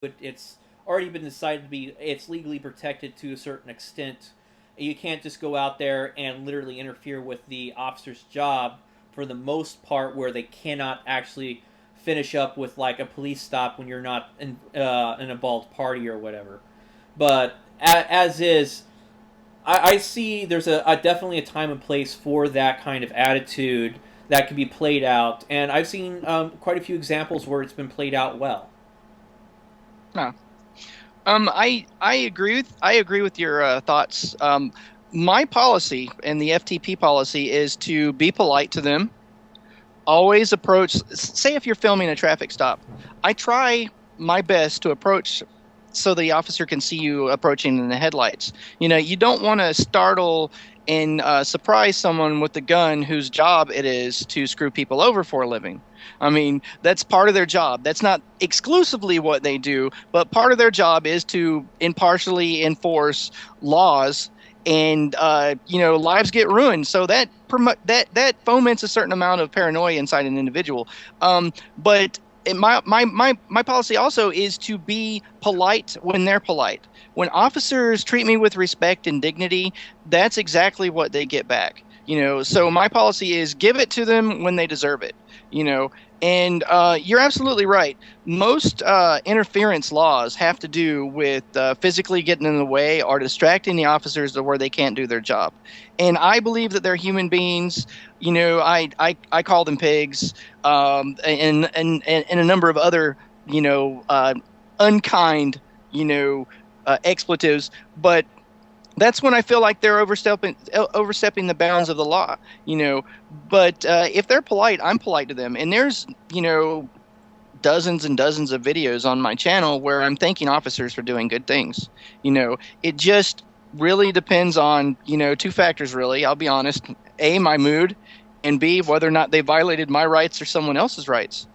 it's already been decided to be it's legally protected to a certain extent. You can't just go out there and literally interfere with the officer's job for the most part, where they cannot actually finish up with like a police stop when you're not an involved party or whatever. But as is, I see there's a definitely a time and place for that kind of attitude that can be played out, and I've seen quite a few examples where it's been played out well. No. I agree with your thoughts. My policy and the FTP policy is to be polite to them. Always approach. Say if you're filming a traffic stop, I try my best to approach so the officer can see you approaching in the headlights. You don't want to startle and surprise someone with a gun whose job it is to screw people over for a living. I mean, that's part of their job. That's not exclusively what they do, but part of their job is to impartially enforce laws, and lives get ruined. So that foments a certain amount of paranoia inside an individual. But my policy also is to be polite when they're polite. When officers treat me with respect and dignity, that's exactly what they get back. So my policy is give it to them when they deserve it. And you're absolutely right. Most interference laws have to do with physically getting in the way or distracting the officers to where they can't do their job. And I believe that they're human beings. I call them pigs, and a number of other unkind expletives. But that's when I feel like they're overstepping the bounds of the law, But if they're polite, I'm polite to them. And there's, dozens and dozens of videos on my channel where I'm thanking officers for doing good things. It just really depends on, two factors, really. I'll be honest. A, my mood, and B, whether or not they violated my rights or someone else's rights.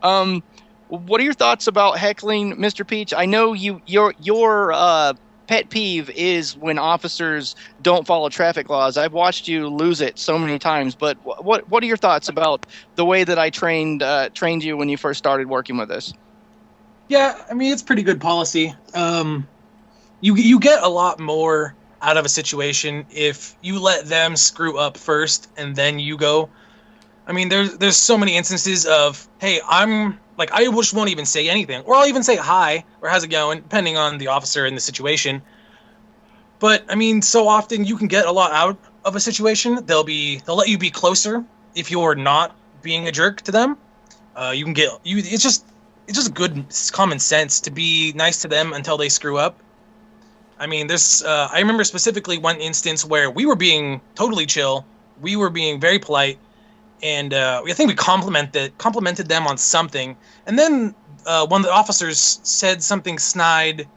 What are your thoughts about heckling, Mr. Peach? I know your pet peeve is when officers don't follow traffic laws. I've watched you lose it so many times, but what are your thoughts about the way that I trained you when you first started working with us? Yeah, I mean, it's pretty good policy. You get a lot more out of a situation if you let them screw up first and then you go. I mean, there's so many instances of, hey, I just won't even say anything, or I'll even say hi or how's it going, depending on the officer and the situation. But I mean, so often you can get a lot out of a situation. They'll let you be closer if you're not being a jerk to them. It's just good common sense to be nice to them until they screw up. I mean, I remember specifically one instance where we were being totally chill, we were being very polite. And I think we complimented them on something. And then one of the officers said something snide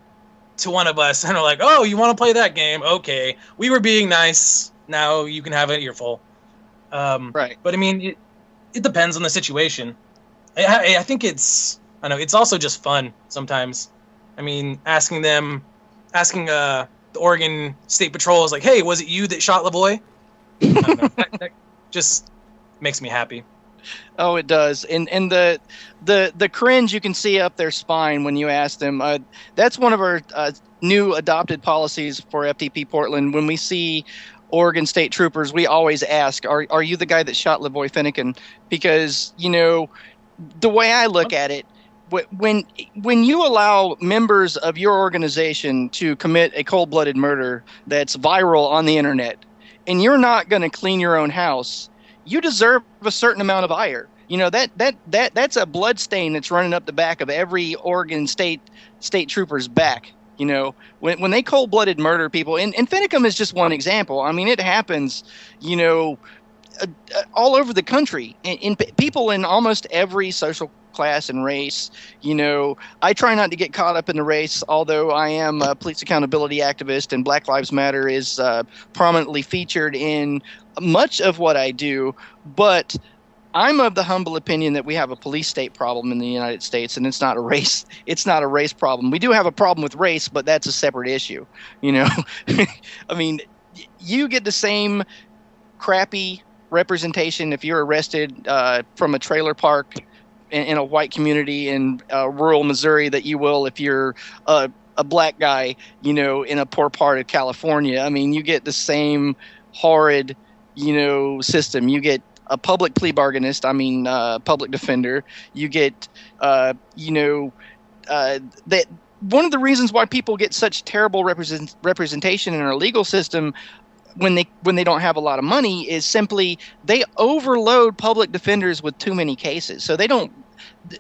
to one of us. And we're like, oh, you want to play that game? Okay. We were being nice. Now you can have an earful. Right. But, I mean, it depends on the situation. I think it's also just fun sometimes. I mean, asking the Oregon State Patrol is like, hey, was it you that shot Lavoie? I don't know. That just makes me happy. Oh, it does. And the cringe you can see up their spine when you ask them. That's one of our new adopted policies for FTP Portland. When we see Oregon State troopers, we always ask, are you the guy that shot Lavoie Finicum? Because, the way I look at it, when you allow members of your organization to commit a cold-blooded murder that's viral on the internet, and you're not going to clean your own house, you deserve a certain amount of ire. That's a blood stain that's running up the back of every Oregon State trooper's back. When they cold-blooded murder people, and Finicum is just one example. I mean, it happens, all over the country, in people in almost every social class and race. I try not to get caught up in the race, although I am a police accountability activist, and Black Lives Matter is prominently featured in much of what I do. But I'm of the humble opinion that we have a police state problem in the United States, and it's not a race problem. We do have a problem with race, but that's a separate issue. I mean, you get the same crappy representation if you're arrested from a trailer park in a white community in rural Missouri that you will if you're a black guy, in a poor part of California. I mean, you get the same horrid, system. You get a public plea bargainist, public defender. You get, that one of the reasons why people get such terrible representation in our legal system when they don't have a lot of money is simply they overload public defenders with too many cases. So they don't.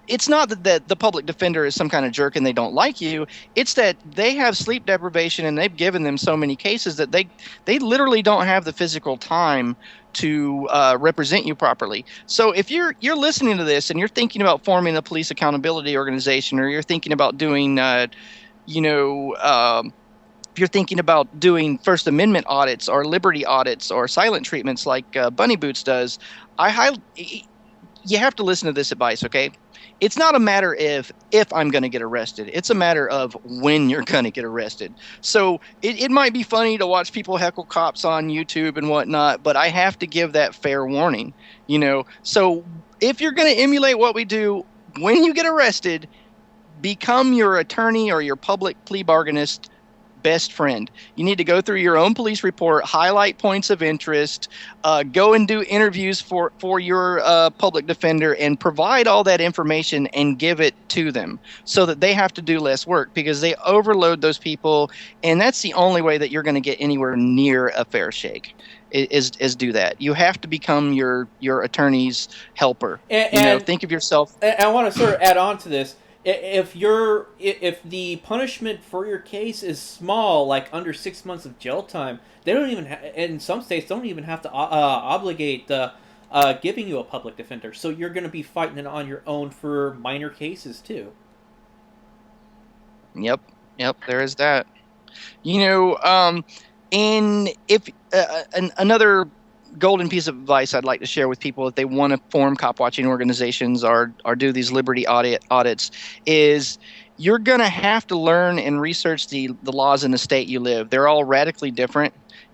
It's not that the public defender is some kind of jerk and they don't like you. It's that they have sleep deprivation and they've given them so many cases that they literally don't have the physical time to represent you properly. So if you're listening to this and you're thinking about forming a police accountability organization, or you're thinking about doing, if you're thinking about doing First Amendment audits or liberty audits or silent treatments like Bunny Boots does, you have to listen to this advice, okay? It's not a matter if I'm going to get arrested. It's a matter of when you're going to get arrested. So it might be funny to watch people heckle cops on YouTube and whatnot, but I have to give that fair warning, So if you're going to emulate what we do, when you get arrested, become your attorney or your public plea bargainist best friend. You need to go through your own police report, highlight points of interest, go and do interviews for your public defender, and provide all that information and give it to them so that they have to do less work, because they overload those people, and that's the only way that you're going to get anywhere near a fair shake. Is do that. You have to become your attorney's helper. And think of yourself. I want to sort of add on to this. If the punishment for your case is small, like under 6 months of jail time, they don't even in some states don't even have to obligate giving you a public defender. So you're going to be fighting it on your own for minor cases too. Yep, there is that. And if another golden piece of advice I'd like to share with people if they want to form cop watching organizations or do these liberty audits is you're going to have to learn and research the laws in the state you live. They're all radically different.